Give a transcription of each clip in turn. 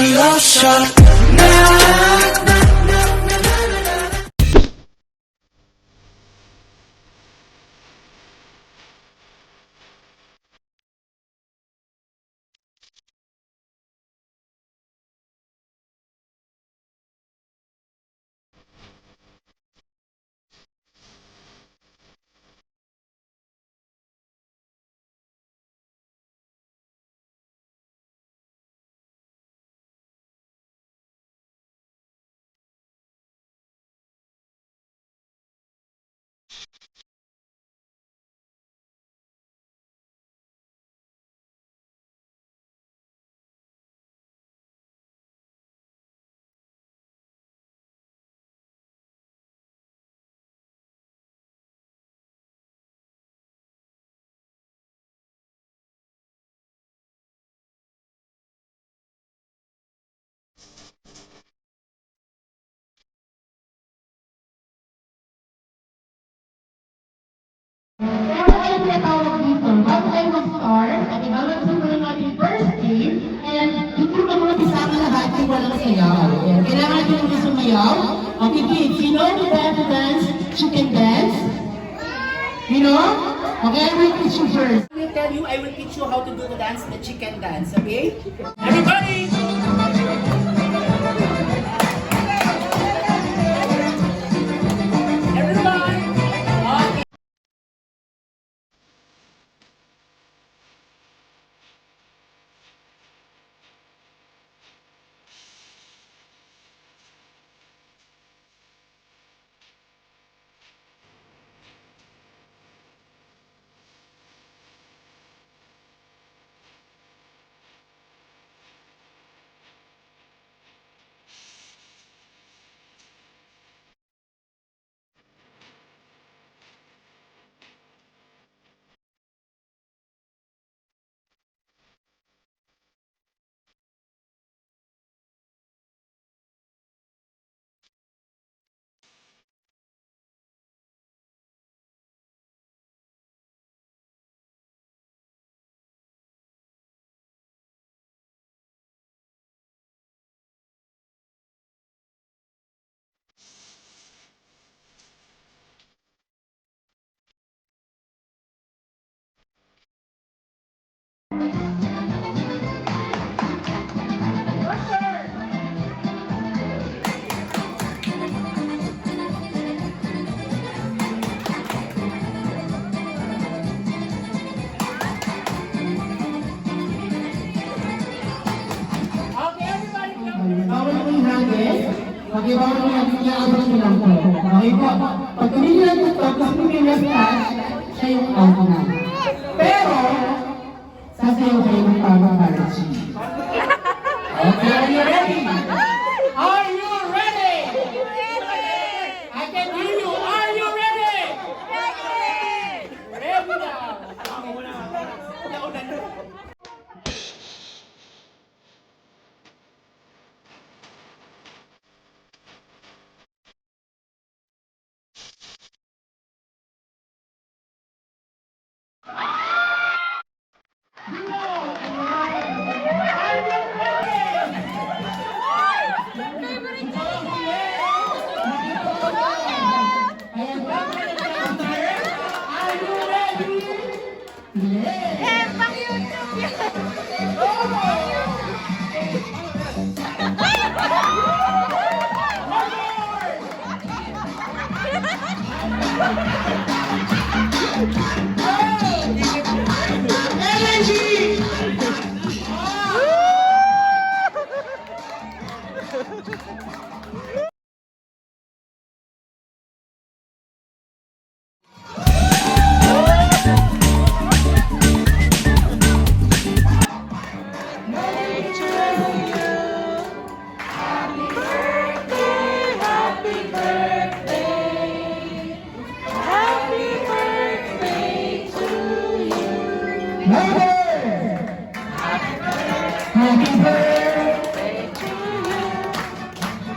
lotion. Tinatawag dito, bago tayo mag-start, at ibabagsin ko ng ating first game, and hindi ko muna isama lahat yung walang sayaw. And kailangan natin muna sumayaw. Okay, kids, you know the dance, chicken dance? You know? Okay, I will teach you first. I will tell you, I will teach you how to do the dance, the chicken dance, okay? Everybody! Everyone! Okay. Okay, everybody, Bawal mo yung hagis. Okay, bawal mo yung iaabot mo lang po. Okay po. Pag tumigil ang gusto, pag tumigil ang touch, siya yung out na. Pero, sasayaw kayo ng tamang energy. Okay, are you ready? Are you ready? I can hear you. Are you ready? Ready now.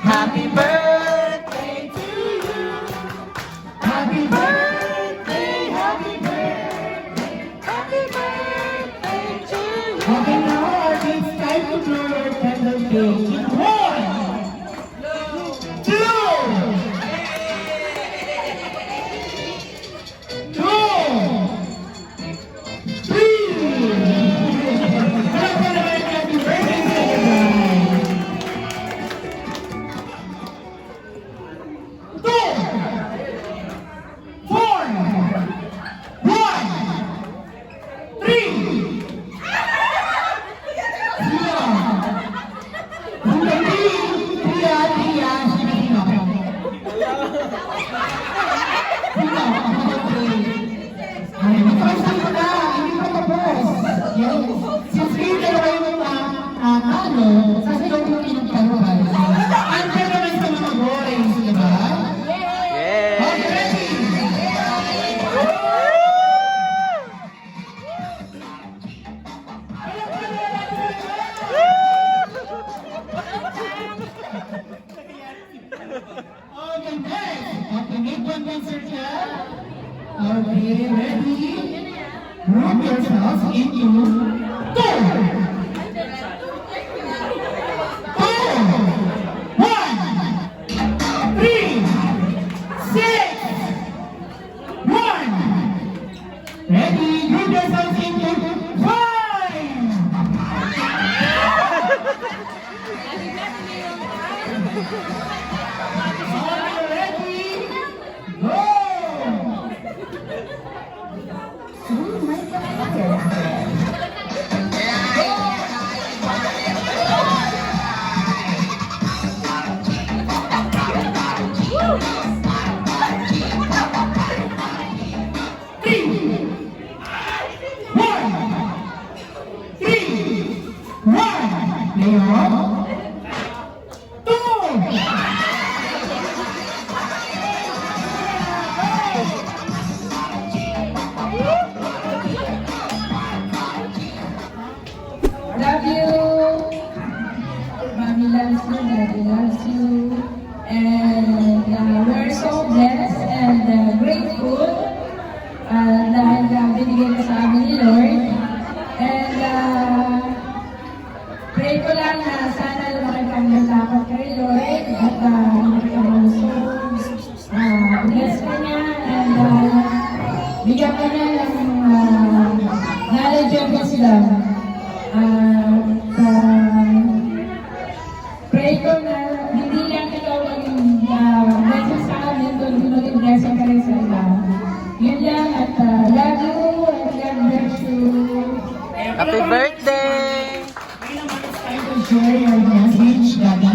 Happy birthday to you. Happy birthday, happy birthday, happy birthday to you. Okay, now it's time to blow your candle. stage. One, two, Okay, ready? Group yourselves into two. Ready? Group yourselves into five. Ready? Go! Love you. Mommy loves you, Daddy loves you. And we're so blessed and grateful dahil binigay ka sa amin ni Lord. And pray ko lang na sana lumaki kang natakot kay Lord at lumaki kang malusog. Bless ka niya and bigyan ka niya ng knowledge of wisdom. Pray ko na hindi lang ikaw maging blessing sa amin, kundi maging blessing ka rin sa iba. Yun lang at love you and God bless you. Happy birthday! Ngayon naman, it's time to share your message, Daddy.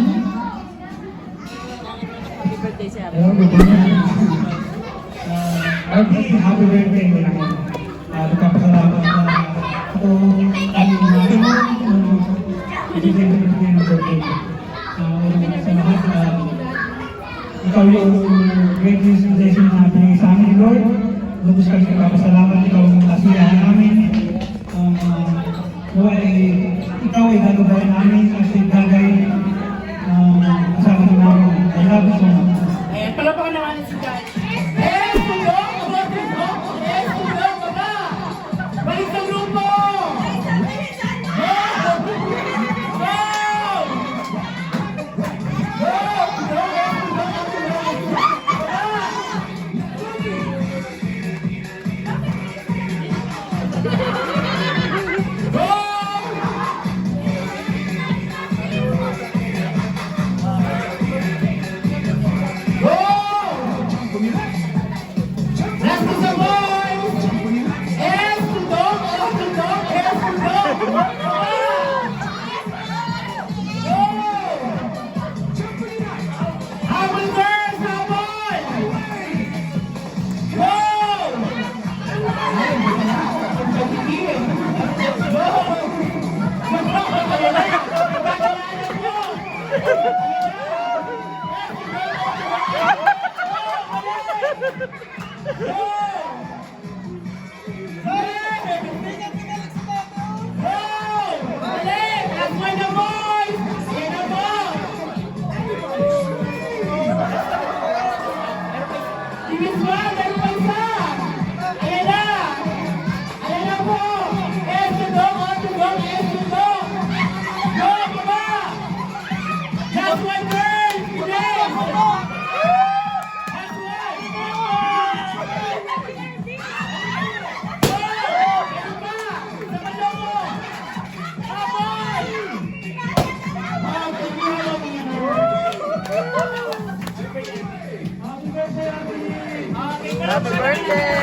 Happy birthday siya. Happy birthday naman. Nagpapasalamat na ako ibigay ko ng birthday ko. Sa lahat, ikaw yung great blessing na pinigay sa amin, Lord. Lubos kami nagpapasalamat, ikaw ang kasiyahan namin. Ikaw ay galubayan namin kasi gagay kasama namin. I love you so much. Ayan, palapakan naman si God. Balik sa grupo! Happy birthday!